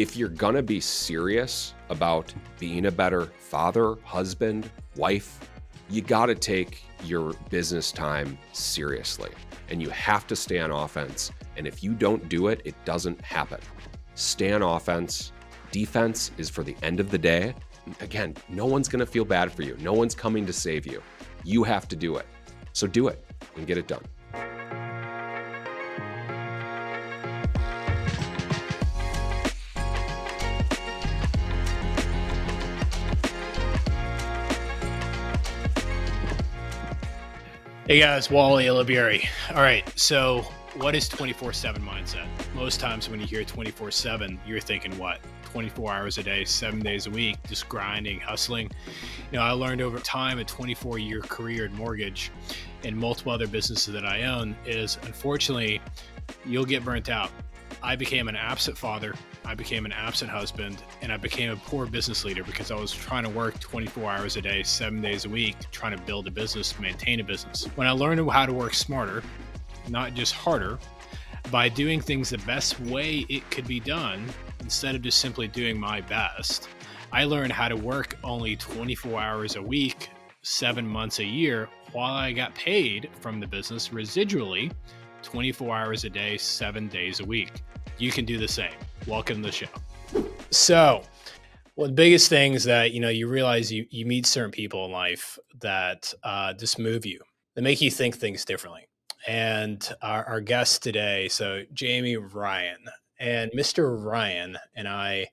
if you're going to be serious about being a better father, husband, wife, you got to take your business time seriously, and you have to stay on offense. And if you don't do it, it doesn't happen. Stay on offense. Defense is for the end of the day. Again, no one's going to feel bad for you. No one's coming to save you. You have to do it. So do it and get it done. Hey guys, Wally Olivieri. All right, so what is 24/7 mindset? Most times when you hear 24/7, you're thinking what? 24 hours a day, 7 days a week, just grinding, hustling. I learned over time, a 24-year career in mortgage and multiple other businesses that I own is, unfortunately, you'll get burnt out. I became an absent father, I became an absent husband, and I became a poor business leader because I was trying to work 24 hours a day, 7 days a week, trying to build a business, maintain a business. When I learned how to work smarter, not just harder, by doing things the best way it could be done, instead of just simply doing my best, I learned how to work only 24 hours a week, 7 months a year, while I got paid from the business residually 24 hours a day, 7 days a week. You can do the same. Welcome to the show. So, one of the biggest things that, you realize you meet certain people in life that just move you, that make you think things differently. And our guest today, so Jimi Ryan, and Mr. Ryan and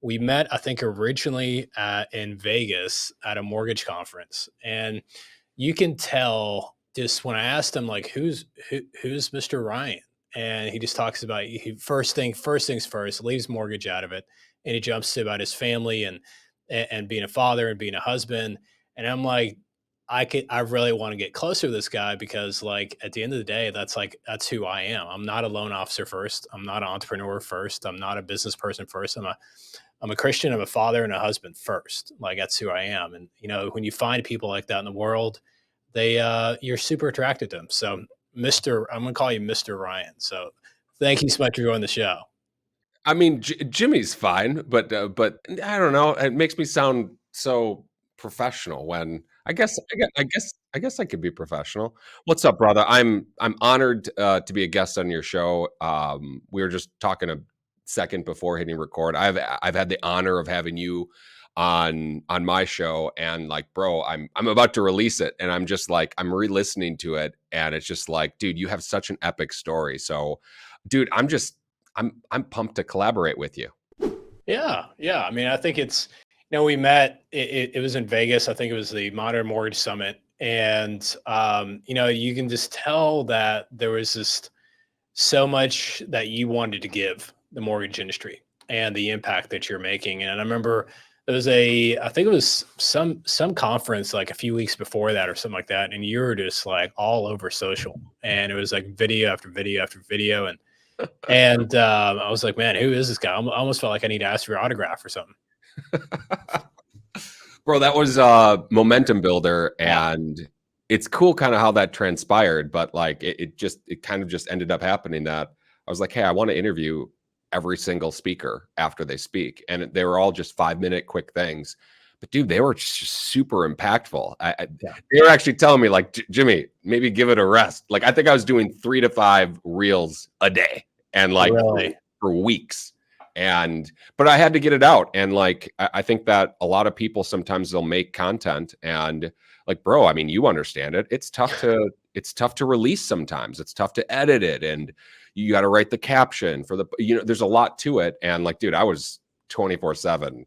we met, I think, originally in Vegas at a mortgage conference. And you can tell just when I asked him, like, who's Mr. Ryan? And he just talks about first things first, leaves mortgage out of it. And he jumps to about his family and being a father and being a husband. And I'm like, I really want to get closer to this guy because, like, at the end of the day, that's who I am. I'm not a loan officer first. I'm not an entrepreneur first. I'm not a business person first. I'm a Christian. I'm a father and a husband first. Like, that's who I am. And, when you find people like that in the world, you're super attracted to them. So I'm going to call you Mr. Ryan. So thank you so much for joining the show. I mean, Jimmy's fine, but I don't know. It makes me sound so professional when I guess I could be professional. What's up, brother? I'm honored to be a guest on your show. We were just talking a second before hitting record. I've had the honor of having you on my show, and, like, bro, I'm about to release it, and I'm just like, I'm re-listening to it, and it's just like, dude, you have such an epic story. So, dude, I'm pumped to collaborate with you. Yeah. I mean, I think it's, we met, it was in Vegas. I think it was the Modern Mortgage Summit. And, you can just tell that there was just so much that you wanted to give the mortgage industry and the impact that you're making. And I remember there was I think it was some conference like a few weeks before that or something like that. And you were just like all over social, and it was like video after video after video. And I was like, man, who is this guy? I almost felt like I need to ask for your autograph or something. Bro, that was a momentum builder, and it's cool kind of how that transpired. But, like, it kind of just ended up happening that I was like, hey, I want to interview every single speaker after they speak. And they were all just 5-minute quick things. But, dude, they were just super impactful. They were actually telling me, like, Jimmy, maybe give it a rest. Like, I think I was doing 3 to 5 reels a day, and, like, really? for weeks. But I had to get it out. And, like, I think that a lot of people, sometimes they'll make content and, like, bro, I mean, you understand it. It's tough to release sometimes. It's tough to edit it. And you got to write the caption for there's a lot to it. And, like, dude, I was 24/7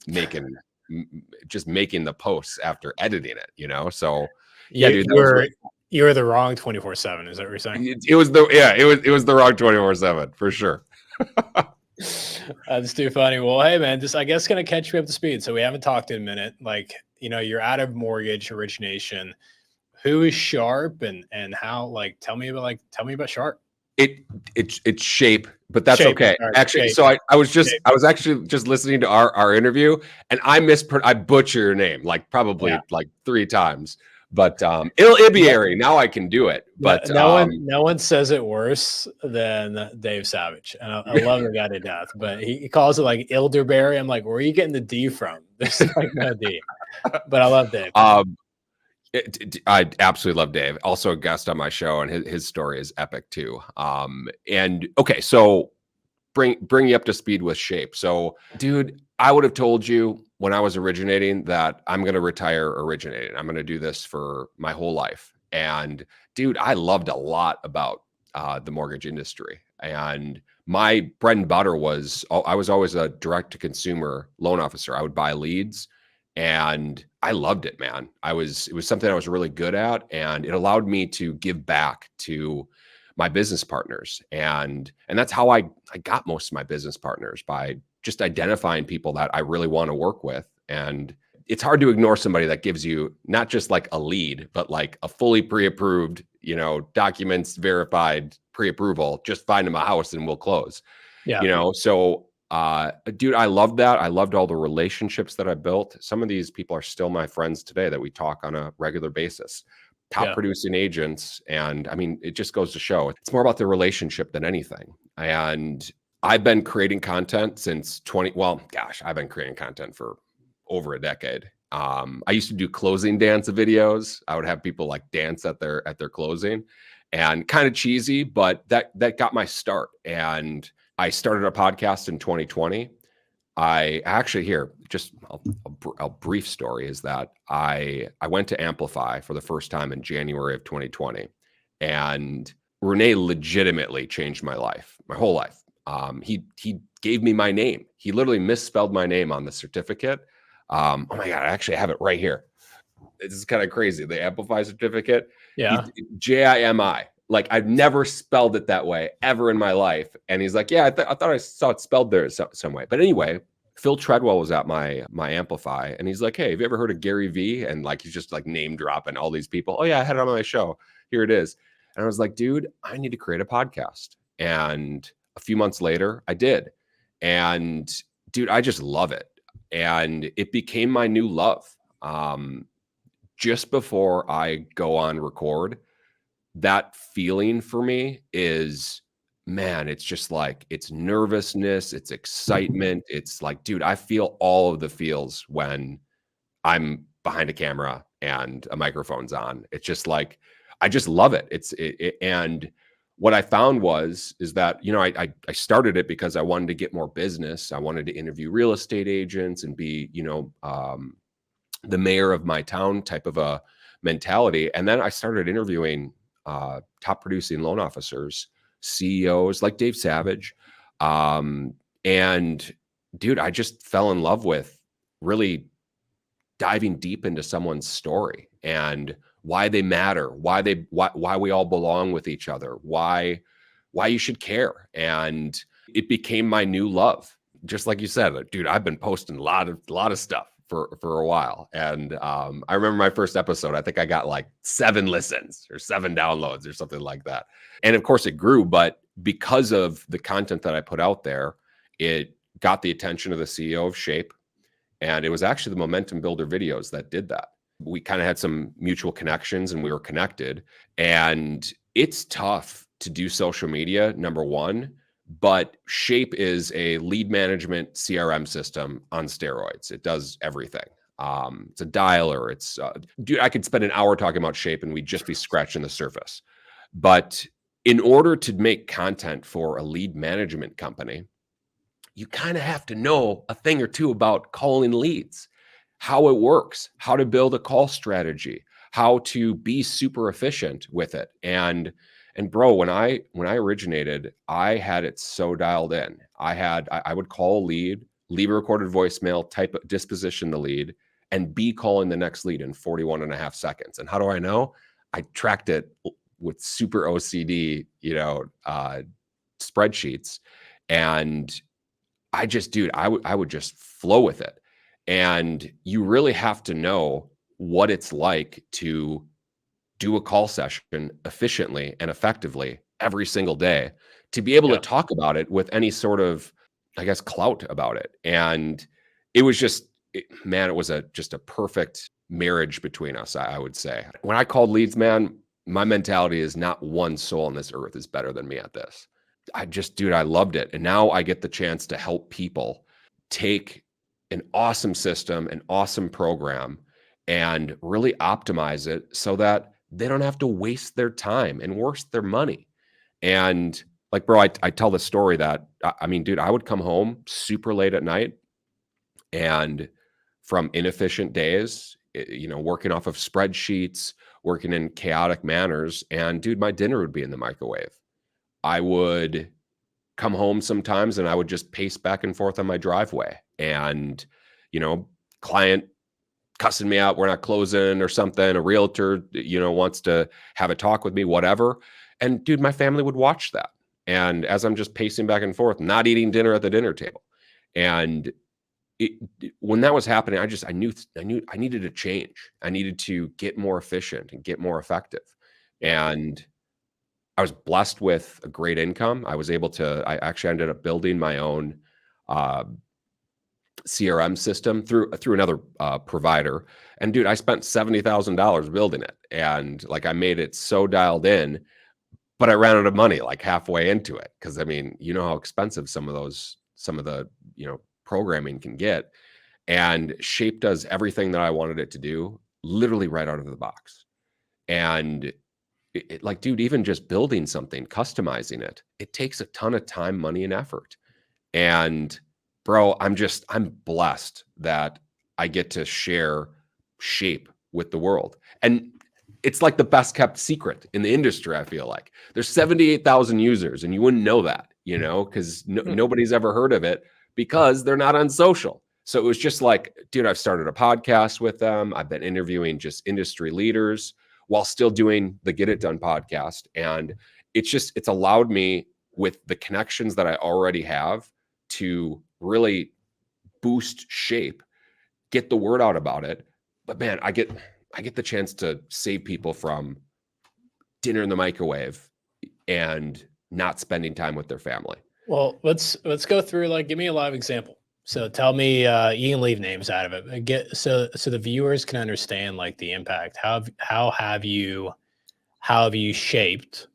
making the posts after editing it, so yeah, dude, you were the wrong 24/7. Is that what you're saying? It was the wrong 24/7 for sure. That's too funny. Well, hey man, just, I guess, gonna catch me up to speed. So we haven't talked in a minute. Like, you're out of mortgage origination. Who is Sharp and how, like, tell me about Sharp. It's Shape, but that's Shape. Okay. Right. Actually, Shape. So I was actually just listening to our interview, and I butcher your name like probably like 3 times. But Ibiary, now I can do it. No, But no one says it worse than Dave Savage. And I love the guy to death, but he calls it like elderberry. I'm like, where are you getting the D from? There's like no D. But I love Dave. I absolutely love Dave. Also a guest on my show, and his story is epic too. And okay, so bring you up to speed with shape. So, dude, I would have told you when I was originating that I'm going to retire originating. I'm going to do this for my whole life. And dude, I loved a lot about the mortgage industry. And my bread and butter was I was always a direct to consumer loan officer. I would buy leads, and I loved it, man. It was something I was really good at, and it allowed me to give back to my business partners. And that's how I got most of my business partners, by just identifying people that I really want to work with. And it's hard to ignore somebody that gives you not just like a lead, but like a fully pre-approved, documents verified pre-approval. Just find them a house and we'll close. Yeah. So dude, I loved that. I loved all the relationships that I built. Some of these people are still my friends today that we talk on a regular basis. Top producing agents. And I mean, it just goes to show it's more about the relationship than anything. And I've been creating content since I've been creating content for over a decade. I used to do closing dance videos. I would have people like dance at their closing, and kind of cheesy, but that got my start. And I started a podcast in 2020. I actually here, just a brief story is that I went to Amplify for the first time in January of 2020, and Renee legitimately changed my life, my whole life. He gave me my name. He literally misspelled my name on the certificate. Oh my God, I actually have it right here. This is kind of crazy. The Amplify certificate. Yeah. Jimi. Like, I've never spelled it that way ever in my life. And he's like, yeah, I thought I saw it spelled there some way. But anyway, Phil Treadwell was at my Amplify, and he's like, hey, have you ever heard of Gary Vee? And like, he's just like name dropping all these people. Oh yeah, I had it on my show. Here it is. And I was like, dude, I need to create a podcast. And a few months later, I did. And dude, I just love it. And it became my new love. Just before I go on record, that feeling for me is, man, it's just like, it's nervousness, it's excitement. It's like, dude, I feel all of the feels when I'm behind a camera and a microphone's on. It's just like, I just love it. And what I found is that, I started it because I wanted to get more business. I wanted to interview real estate agents and be, the mayor of my town type of a mentality. And then I started interviewing top producing loan officers, CEOs like Dave Savage. And dude, I just fell in love with really diving deep into someone's story and why they matter, why we all belong with each other, why you should care. And it became my new love. Just like you said, dude, I've been posting a lot of stuff for a while. And I remember my first episode, I think I got like 7 listens or 7 downloads or something like that. And of course it grew, but because of the content that I put out there, it got the attention of the CEO of Shape. And it was actually the Momentum Builder videos that did that. We kind of had some mutual connections and we were connected. And it's tough to do social media, number one. But Shape is a lead management CRM system on steroids. It does everything. It's a dialer. Dude, I could spend an hour talking about Shape and we'd just be scratching the surface. But in order to make content for a lead management company, you kind of have to know a thing or two about calling leads, how it works, how to build a call strategy, how to be super efficient with it. And bro, when I originated, I had it so dialed in. I would call a lead, leave a recorded voicemail, disposition the lead, and be calling the next lead in 41.5 seconds. And how do I know? I tracked it with super OCD, spreadsheets. And I just, dude, I would just flow with it. And you really have to know what it's like to do a call session efficiently and effectively every single day to be able to talk about it with any sort of, I guess, clout about it. And it was just, it was just a perfect marriage between us, I would say. When I called leads, man, my mentality is not one soul on this earth is better than me at this. Dude, I loved it. And now I get the chance to help people take an awesome system, an awesome program, and really optimize it so that they don't have to waste their time and waste their money. And like, bro, I tell the story that, I mean, dude, I would come home super late at night and from inefficient days, working off of spreadsheets, working in chaotic manners. And dude, my dinner would be in the microwave. I would come home sometimes and I would just pace back and forth on my driveway and, client cussing me out, we're not closing or something, a realtor, wants to have a talk with me, whatever. And dude, my family would watch that. And as I'm just pacing back and forth, not eating dinner at the dinner table. And when that was happening, I knew I needed to change. I needed to get more efficient and get more effective. And I was blessed with a great income. I actually ended up building my own CRM system through another provider. And dude, I spent $70,000 building it. And like, I made it so dialed in, but I ran out of money like halfway into it. Cause I mean, you know how expensive some of the, programming can get. And Shape does everything that I wanted it to do, literally right out of the box. And like, dude, even just building something, customizing it, it takes a ton of time, money, and effort. And bro, I'm blessed that I get to share Shape with the world. And it's like the best kept secret in the industry. I feel like there's 78,000 users and you wouldn't know that, because nobody's ever heard of it because they're not on social. So it was just like, dude, I've started a podcast with them. I've been interviewing just industry leaders while still doing the Get It Done podcast. And it's allowed me, with the connections that I already have, to really boost Shape, get the word out about it. But man, I get the chance to save people from dinner in the microwave and not spending time with their family. Well, let's go through, like, give me a live example. So tell me, you can leave names out of it. So the viewers can understand like the impact. How have you shaped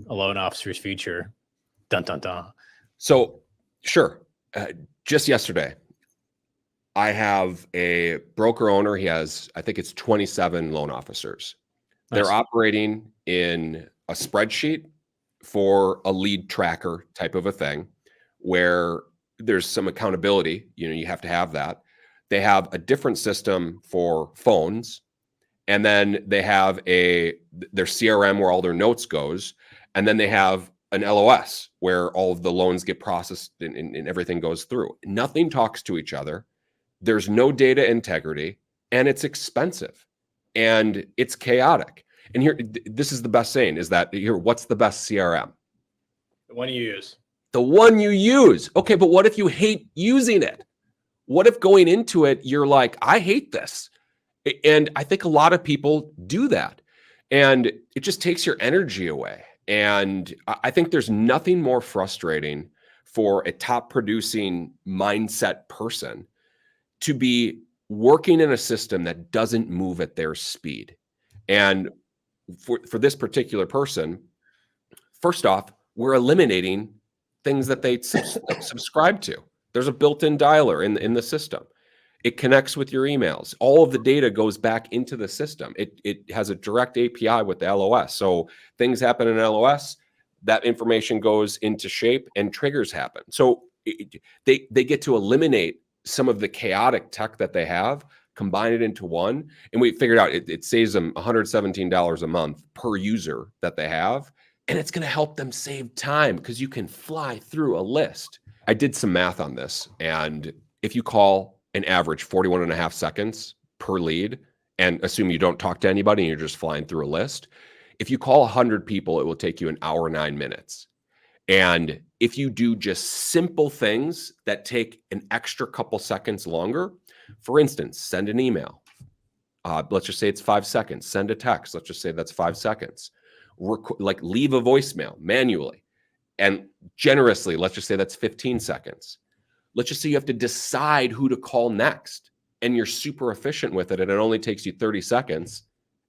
a loan officer's future? Dun dun dun. So sure, just yesterday, I have a broker owner. He has, I think it's 27 loan officers. Nice. They're operating in a spreadsheet for a lead tracker type of a thing where there's some accountability. You have to have that. They have a different system for phones. And then they have their CRM where all their notes goes. And then they have an LOS where all of the loans get processed and everything goes through. Nothing talks to each other. There's no data integrity, and it's expensive and it's chaotic. And here, this is the best saying, is that what's the best CRM? The one you use. The one you use. Okay, but what if you hate using it? What if going into it, you're like, I hate this? And I think a lot of people do that. And it just takes your energy away. And I think there's nothing more frustrating for a top producing mindset person to be working in a system that doesn't move at their speed. And for this particular person, first off, we're eliminating things that they subscribe to. There's a built-in dialer in the system. It connects with your emails. All of the data goes back into the system. It has a direct API with the LOS. So things happen in LOS, that information goes into Shape and triggers happen. So they get to eliminate some of the chaotic tech that they have, combine it into one. And we figured out it saves them $117 a month per user that they have. And it's going to help them save time because you can fly through a list. I did some math on this. And if you call an average 41 and a half seconds per lead, and assume you don't talk to anybody and you're just flying through a list, if you call 100 people, it will take you an hour, 9 minutes. And if you do just simple things that take an extra couple seconds longer, for instance, send an email. Let's just say it's 5 seconds. Send a text. Let's just say that's 5 seconds. Leave a voicemail manually. And generously, let's just say that's 15 seconds. Let's just say you have to decide who to call next. and you're super efficient with it and it only takes you 30 seconds.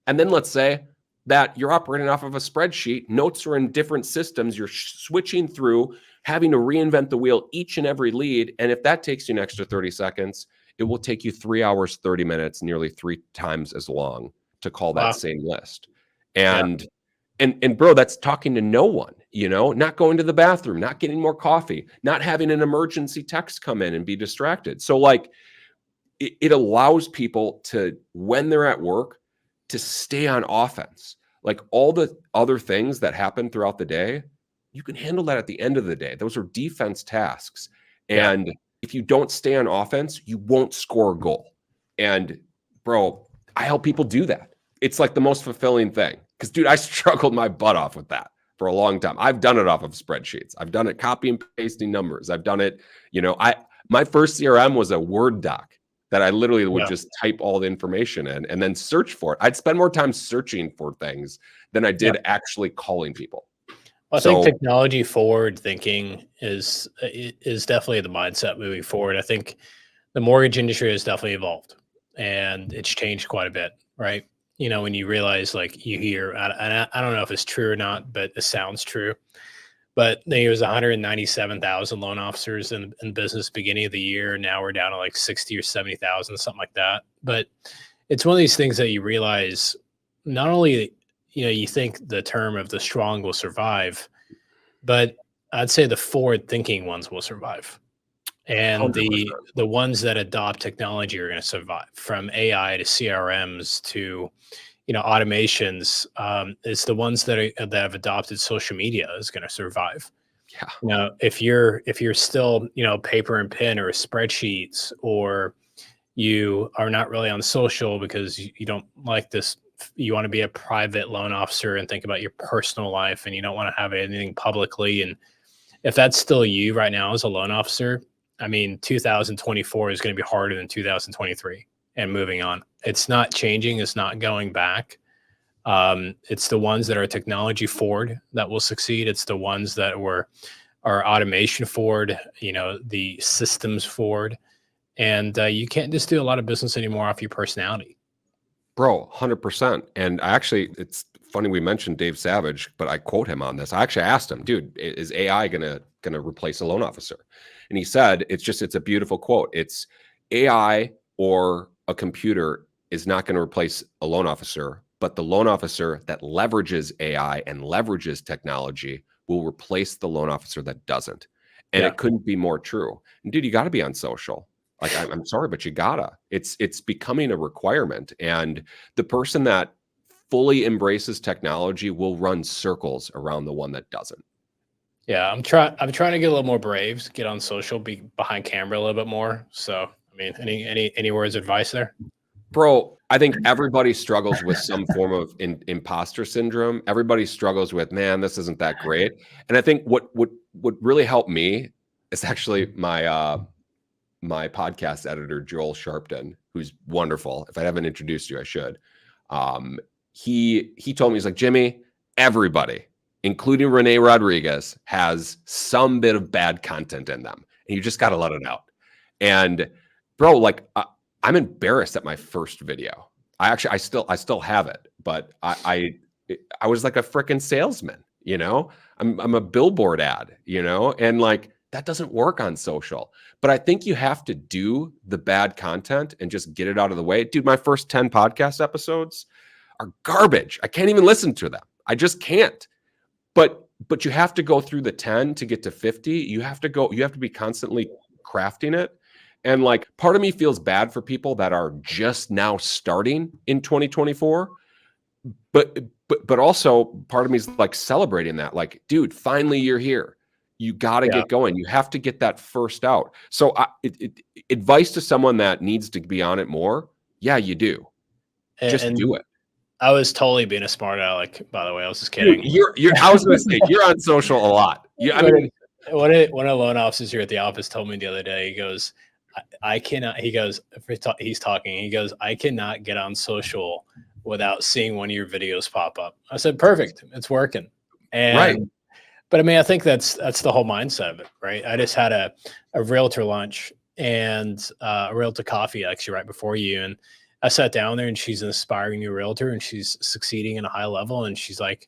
And then let's say that you're operating off of a spreadsheet, notes are in different systems, you're switching through, having to reinvent the wheel each and every lead. And if that takes you an extra 30 seconds, it will take you 3 hours, 30 minutes, nearly 3 times as long to call that Wow. same list. And bro, that's talking to no one, not going to the bathroom, not getting more coffee, not having an emergency text come in and be distracted. So like it allows people to, when they're at work, to stay on offense. Like all the other things that happen throughout the day, you can handle that at the end of the day. Those are defense tasks. And if you don't stay on offense, you won't score a goal. And bro, I help people do that. It's like the most fulfilling thing. Because dude, I struggled my butt off with that for a long time. I've done it off of spreadsheets. I've done it copy and pasting numbers. I've done it, my first CRM was a Word doc that I literally would just type all the information in and then search for it. I'd spend more time searching for things than I did actually calling people. Well, I think technology forward thinking is definitely the mindset moving forward. I think the mortgage industry has definitely evolved and it's changed quite a bit, right? When you realize, like, you hear, and I don't know if it's true or not, but it sounds true. But there was 197,000 loan officers in business beginning of the year. Now we're down to like 60 or 70,000, something like that. But it's one of these things that you realize, not only, you think the term of the strong will survive, but I'd say the forward thinking ones will survive. And 100%. the ones that adopt technology are going to survive, from AI to CRMs to automations. It's the ones that have adopted social media is going to survive. Yeah. If you're still paper and pen or spreadsheets, or you are not really on social because you don't like this, you want to be a private loan officer and think about your personal life, and you don't want to have anything publicly. And if that's still you right now as a loan officer, I mean, 2024 is going to be harder than 2023 and moving on. It's not changing. It's not going back. It's the ones that are technology forward that will succeed. It's the ones that are automation forward, the systems forward. And you can't just do a lot of business anymore off your personality. Bro, 100%. And it's funny we mentioned Dave Savage, but I quote him on this. I actually asked him, dude, is AI gonna replace a loan officer? And he said, it's a beautiful quote. It's AI or a computer is not going to replace a loan officer, but the loan officer that leverages AI and leverages technology will replace the loan officer that doesn't. And it couldn't be more true. And dude, you got to be on social. Like, I'm sorry, but you gotta. It's becoming a requirement. And the person that fully embraces technology will run circles around the one that doesn't. Yeah, I'm trying to get a little more brave, get on social, be behind camera a little bit more. So, I mean, any words of advice there? Bro, I think everybody struggles with some form of imposter syndrome. Everybody struggles with, man, this isn't that great. And I think what really helped me is actually my my podcast editor, Joel Sharpton, who's wonderful. If I haven't introduced you, I should. He told me, he's like, Jimmy, everybody, including Renee Rodriguez, has some bit of bad content in them, and you just got to let it out. And bro, like, I'm embarrassed at my first video. I still have it, but I was like a freaking salesman, I'm a billboard ad, and like, that doesn't work on social. But I think you have to do the bad content and just get it out of the way. Dude, my first 10 podcast episodes are garbage. I can't even listen to them. I just can't. But you have to go through the 10 to get to 50. You have to be constantly crafting it. And like, part of me feels bad for people that are just now starting in 2024. But also part of me is like celebrating that. Like, dude, finally you're here. You got to get going. You have to get that first out. So advice to someone that needs to be on it more. Yeah, you do. Just do it. I was totally being a smart aleck, by the way. I was just kidding. I was going to say, you're on social a lot. I mean, one of the loan officers here at the office told me the other day, he goes, I cannot, he goes, he's talking, he goes, I cannot get on social without seeing one of your videos pop up. I said, perfect. It's working. And right. But I mean, I think that's the whole mindset of it, right? I just had a realtor lunch, and a realtor coffee actually right before you. And I sat down there, and she's an aspiring new realtor, and she's succeeding in a high level. And she's like,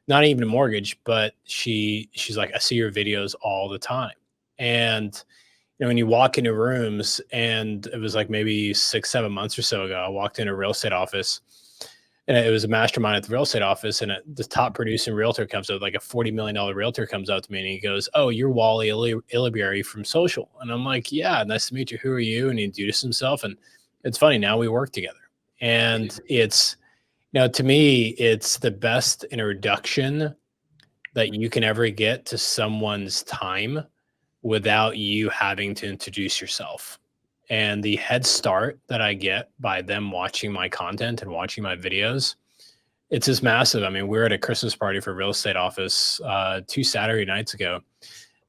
not even a mortgage, but she's like, I see your videos all the time. And when you walk into rooms, and it was like maybe 6, 7 months or so ago, I walked in a real estate office, and it was a mastermind at the real estate office. And the top producing realtor comes up, like a $40 million realtor comes up to me, and he goes, "Oh, you're Wally Illiberry from social." And I'm like, "Yeah, nice to meet you. Who are you?" And he introduced himself. And it's funny, now we work together. And it's, to me, it's the best introduction that you can ever get to someone's time without you having to introduce yourself. And the head start that I get by them watching my content and watching my videos, it's just massive. I mean, we were at a Christmas party for a real estate office 2 Saturday nights ago.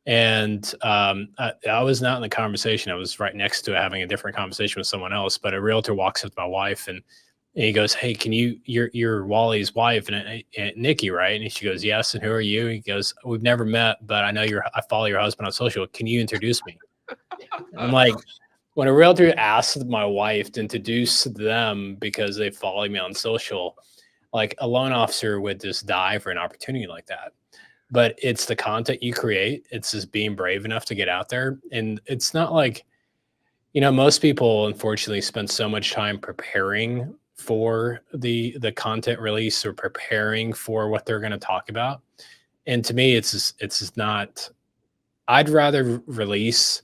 And I was not in the conversation. I was right next to it having a different conversation with someone else. But a realtor walks up to my wife, and he goes, "Hey, you're Wally's wife and Nikki, right?" And she goes, "Yes." "And who are you?" He goes, "We've never met, but I follow your husband on social. Can you introduce me?" I'm like, when a realtor asks my wife to introduce them because they follow me on social, like a loan officer would just die for an opportunity like that. But it's the content you create. It's just being brave enough to get out there. And it's not like, most people unfortunately spend so much time preparing for the content release or preparing for what they're going to talk about. And to me, it's just not. I'd rather release,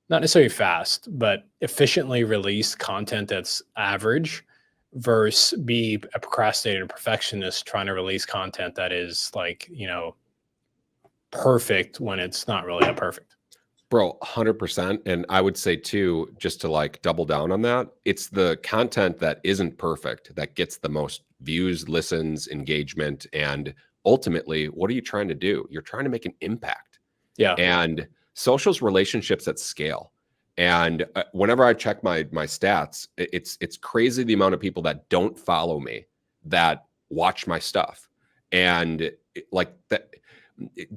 not necessarily fast, but efficiently release content that's average versus be a procrastinator perfectionist trying to release content that is like, perfect when it's not really that perfect. Bro, 100%. And I would say too, just to like double down on that, it's the content that isn't perfect that gets the most views, listens, engagement. And ultimately, what are you trying to do? You're trying to make an impact. Yeah. And social's relationships at scale. And whenever I check my stats, it's crazy the amount of people that don't follow me that watch my stuff. And like that,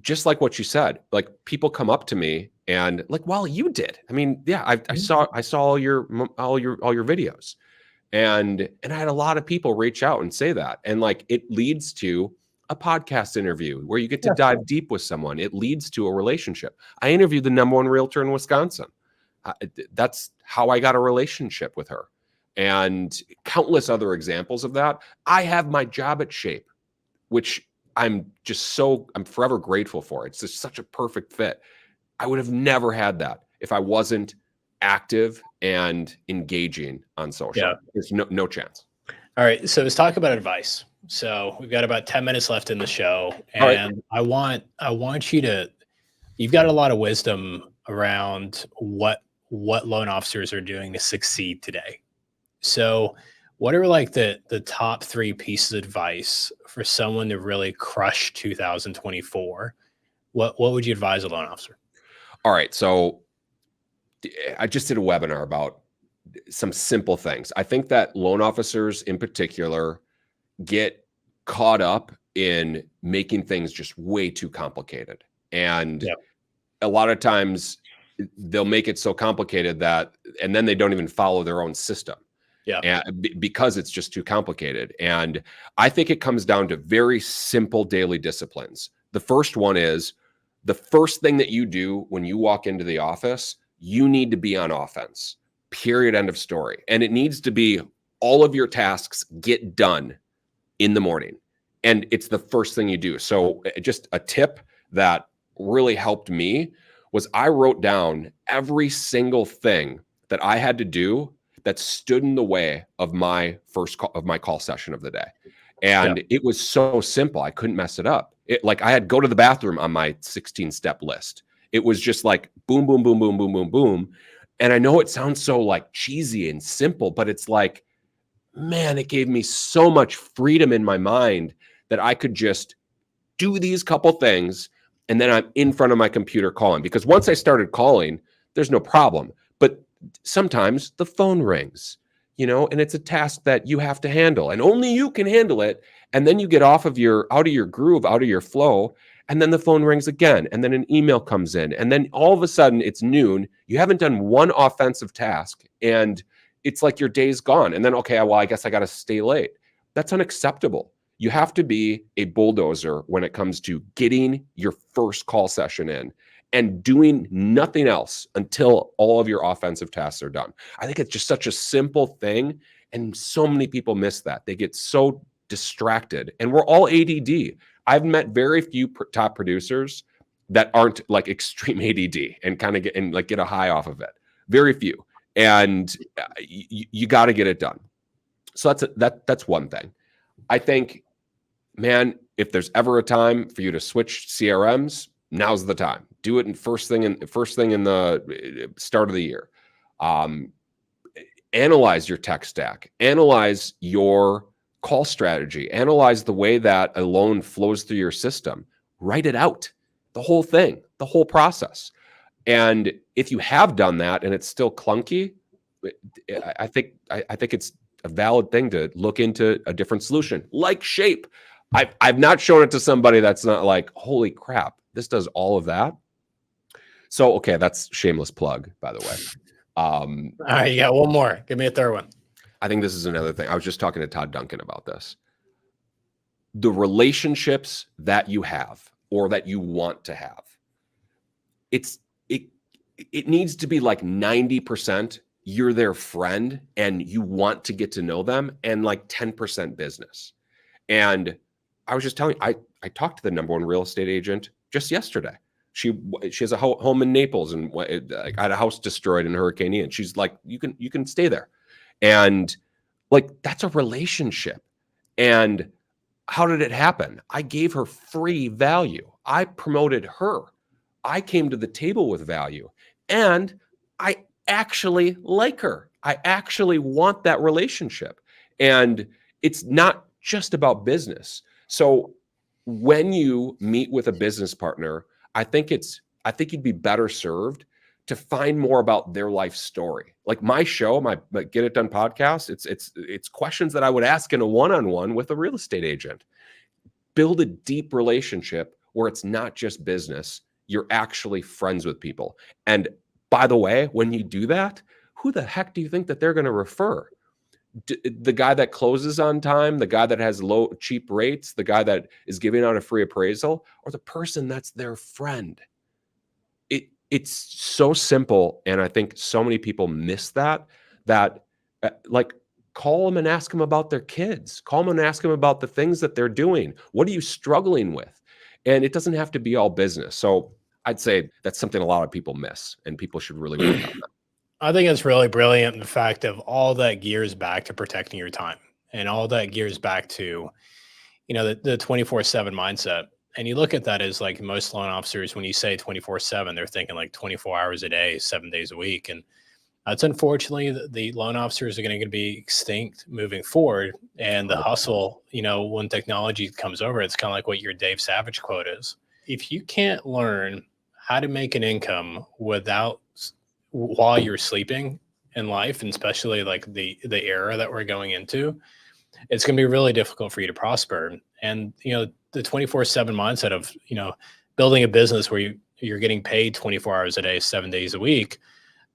just like what you said, like people come up to me and like, "Well, you did." I mean, yeah, I saw all your videos, and I had a lot of people reach out and say that, and like it leads to a podcast interview where you get to dive deep with someone. It leads to a relationship. I interviewed the #1 realtor in Wisconsin. That's how I got a relationship with her, and countless other examples of that. I have my job at Shape, which I'm forever grateful for. It's just such a perfect fit. I would have never had that if I wasn't active and engaging on social. Yeah. There's no chance. All right. So let's talk about advice. So we've got about 10 minutes left in the show. All right. And I want you've got a lot of wisdom around what loan officers are doing to succeed today. So what are like the top 3 pieces of advice for someone to really crush 2024? What would you advise a loan officer? All right. So I just did a webinar about some simple things. I think that loan officers in particular get caught up in making things just way too complicated. And a lot of times they'll make it so complicated and then they don't even follow their own system. Yeah. And because it's just too complicated. And I think it comes down to very simple daily disciplines. The first one is the first thing that you do when you walk into the office, you need to be on offense, period, end of story. And it needs to be all of your tasks get done in the morning. And it's the first thing you do. So just a tip that really helped me was I wrote down every single thing that I had to do that stood in the way of my call session of the day. And it was so simple. I couldn't mess it up. Like I had go to the bathroom on my 16-step list. It was just like boom, boom, boom, boom, boom, boom, boom. And I know it sounds so like cheesy and simple, but it's like, man, it gave me so much freedom in my mind that I could just do these couple things. And then I'm in front of my computer calling, because once I started calling, there's no problem. But sometimes the phone rings, and it's a task that you have to handle and only you can handle it. And then you get out of your groove, out of your flow. And then the phone rings again, and then an email comes in, and then all of a sudden it's noon. You haven't done one offensive task, and it's like your day's gone. And then, okay, well, I guess I got to stay late. That's unacceptable. You have to be a bulldozer when it comes to getting your first call session in and doing nothing else until all of your offensive tasks are done. I think it's just such a simple thing, and so many people miss that. They get so distracted, and we're all ADD. I've met very few top producers that aren't like extreme ADD and kind of get a high off of it. Very few, and you got to get it done. So that's one thing. I think, man, if there's ever a time for you to switch CRMs, now's the time. Do it in first thing in the start of the year. Analyze your tech stack. Analyze your call strategy. Analyze the way that a loan flows through your system. Write it out, the whole thing, the whole process. And if you have done that and it's still clunky, I think it's a valid thing to look into a different solution, like Shape. I've not shown it to somebody that's not like, holy crap, this does all of that. So, okay, that's shameless plug, by the way. All right, you got one more. Give me a third one. I think this is another thing. I was just talking to Todd Duncan about this. The relationships that you have or that you want to have, it needs to be like 90% you're their friend and you want to get to know them, and like 10% business. And I was just telling you, I talked to the number one real estate agent just yesterday. She has a home in Naples and had a house destroyed in Hurricane Ian. She's like, you can stay there. And like, that's a relationship. And how did it happen? I gave her free value. I promoted her. I came to the table with value, and I actually like her. I actually want that relationship. And it's not just about business. So when you meet with a business partner, I think you'd be better served to find more about their life story. Like my show, my Get It Done podcast, it's questions that I would ask in a one-on-one with a real estate agent. Build a deep relationship where it's not just business. You're actually friends with people. And by the way, when you do that, who the heck do you think that they're going to refer? The guy that closes on time, the guy that has cheap rates, the guy that is giving out a free appraisal, or the person that's their friend? It's so simple, and I think so many people miss that like, call them and ask them about their kids. Call them and ask them about the things that they're doing. What are you struggling with? And it doesn't have to be all business. So I'd say that's something a lot of people miss, and people should really work on that. I think it's really brilliant in the fact of all that gears back to protecting your time, and all that gears back to, the 24/7 mindset. And you look at that as like most loan officers, when you say 24/7, they're thinking like 24 hours a day, 7 days a week. And that's unfortunately the loan officers are going to be extinct moving forward. And the hustle, when technology comes over, it's kind of like what your Dave Savage quote is. If you can't learn how to make an income while you're sleeping in life, and especially like the era that we're going into, it's going to be really difficult for you to prosper. And, the 24/7 mindset of, building a business where you're getting paid 24 hours a day, 7 days a week,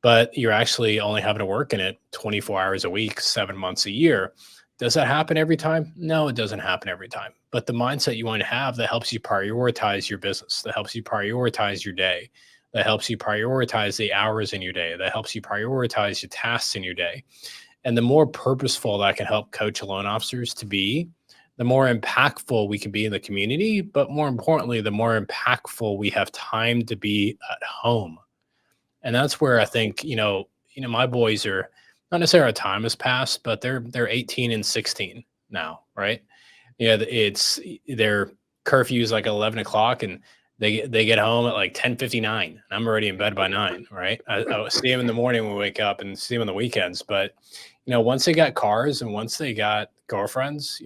but you're actually only having to work in it 24 hours a week, 7 months a year. Does that happen every time? No, it doesn't happen every time. But the mindset you want to have that helps you prioritize your business, that helps you prioritize your day, that helps you prioritize the hours in your day, that helps you prioritize your tasks in your day. And the more purposeful that can help coach loan officers to be, the more impactful we can be in the community, but more importantly, the more impactful we have time to be at home. And that's where I think, my boys are not necessarily our time has passed, but they're 18 and 16 now, right? Yeah, it's their curfew is like 11 o'clock, and they get home at like 10:59, and I'm already in bed by 9, right? I see them in the morning when we wake up, and see them on the weekends. But once they got cars and once they got girlfriends,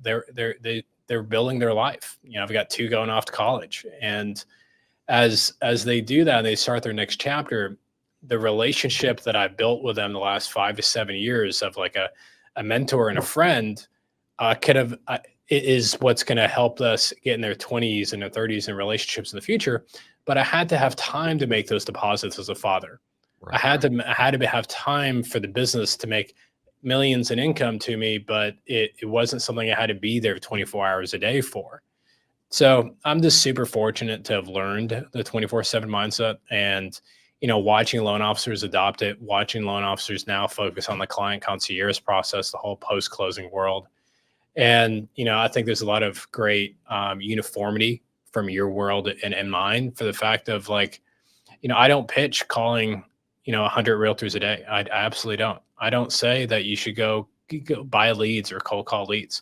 they're building their life. I've got 2 going off to college, and as they do that and they start their next chapter, the relationship that I built with them the last 5 to 7 years of like a mentor and a friend is what's going to help us get in their 20s and their 30s in relationships in the future. But I had to have time to make those deposits as a father. Right. I had to have time for the business to make millions in income to me, but it wasn't something I had to be there 24 hours a day for. So I'm just super fortunate to have learned the 24/7 mindset, and, watching loan officers adopt it, watching loan officers now focus on the client concierge process, the whole post-closing world. And, I think there's a lot of great uniformity from your world and mine, for the fact of, like, I don't pitch calling, 100 realtors a day. I absolutely don't. I don't say that you should go buy leads or cold call leads.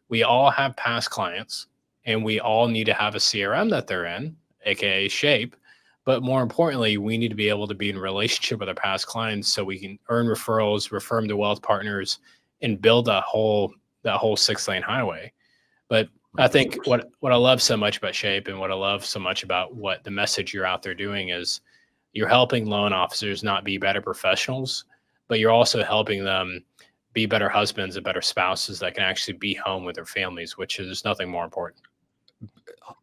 We all have past clients, and we all need to have a CRM that they're in, aka Shape. But more importantly, we need to be able to be in relationship with our past clients so we can earn referrals, refer them to wealth partners, and build that whole 6-lane highway. But I think what I love so much about Shape, and what I love so much about what the message you're out there doing, is you're helping loan officers not be better professionals, but you're also helping them be better husbands and better spouses that can actually be home with their families, which is nothing more important.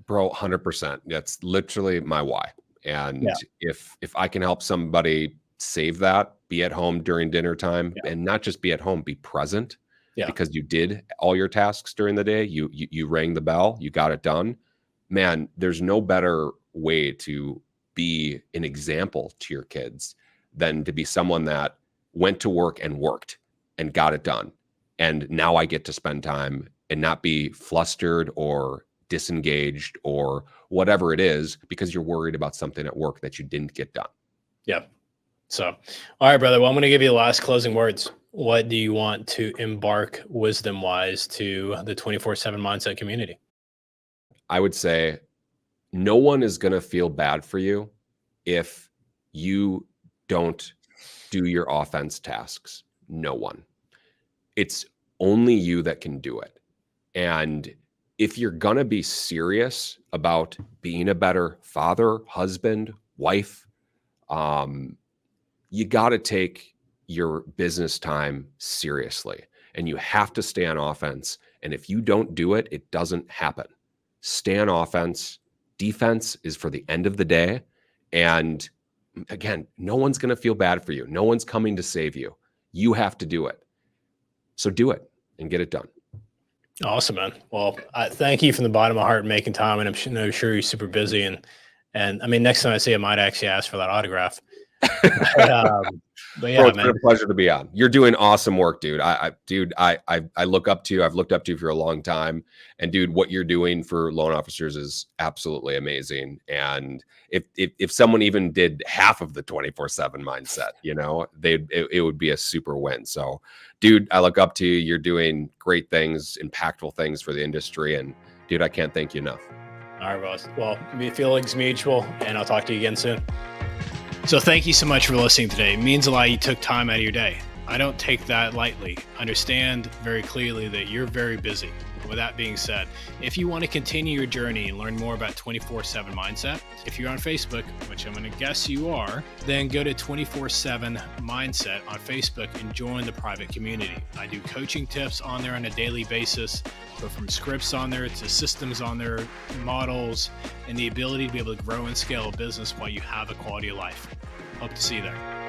Bro, 100%. That's literally my why. And Yeah. if I can help somebody save that, be at home during dinner time, Yeah. and not just be at home, be present, Yeah. because you did all your tasks during the day, you rang the bell, you got it done. Man, there's no better way to be an example to your kids than to be someone that went to work and worked and got it done. And now I get to spend time and not be flustered or disengaged or whatever it is because you're worried about something at work that you didn't get done. Yeah. So, all right, brother. Well, I'm going to give you the last closing words. What do you want to embark wisdom wise to the 24/7 mindset community? I would say no one is going to feel bad for you if you don't do your offense tasks. No one. It's only you that can do it. And if you're going to be serious about being a better father, husband, wife, you got to take your business time seriously, and you have to stay on offense. And if you don't do it, it doesn't happen. Stay on offense. Defense is for the end of the day. And again, no one's going to feel bad for you. No one's coming to save you. You have to do it. So do it and get it done. Awesome, man. Well, I thank you from the bottom of my heart making time, and I'm sure you're super busy. And I mean, next time I see you, I might actually ask for that autograph. But yeah, Bro, it's man. been a pleasure to be on. You're doing awesome work, dude. I look up to you. I've looked up to you for a long time. And dude, what you're doing for loan officers is absolutely amazing. And if someone even did half of the 24/7 mindset, it would be a super win. So, dude, I look up to you. You're doing great things, impactful things for the industry. And dude, I can't thank you enough. All right, boss. Well, feelings mutual, and I'll talk to you again soon. So thank you so much for listening today. It means a lot you took time out of your day. I don't take that lightly. Understand very clearly that you're very busy. With that being said, if you want to continue your journey and learn more about 24/7 mindset, if you're on Facebook, which I'm going to guess you are, then go to 24/7 mindset on Facebook and join the private community. I do coaching tips on there on a daily basis, go from scripts on there to systems on there, models, and the ability to be able to grow and scale a business while you have a quality of life. Hope to see you there.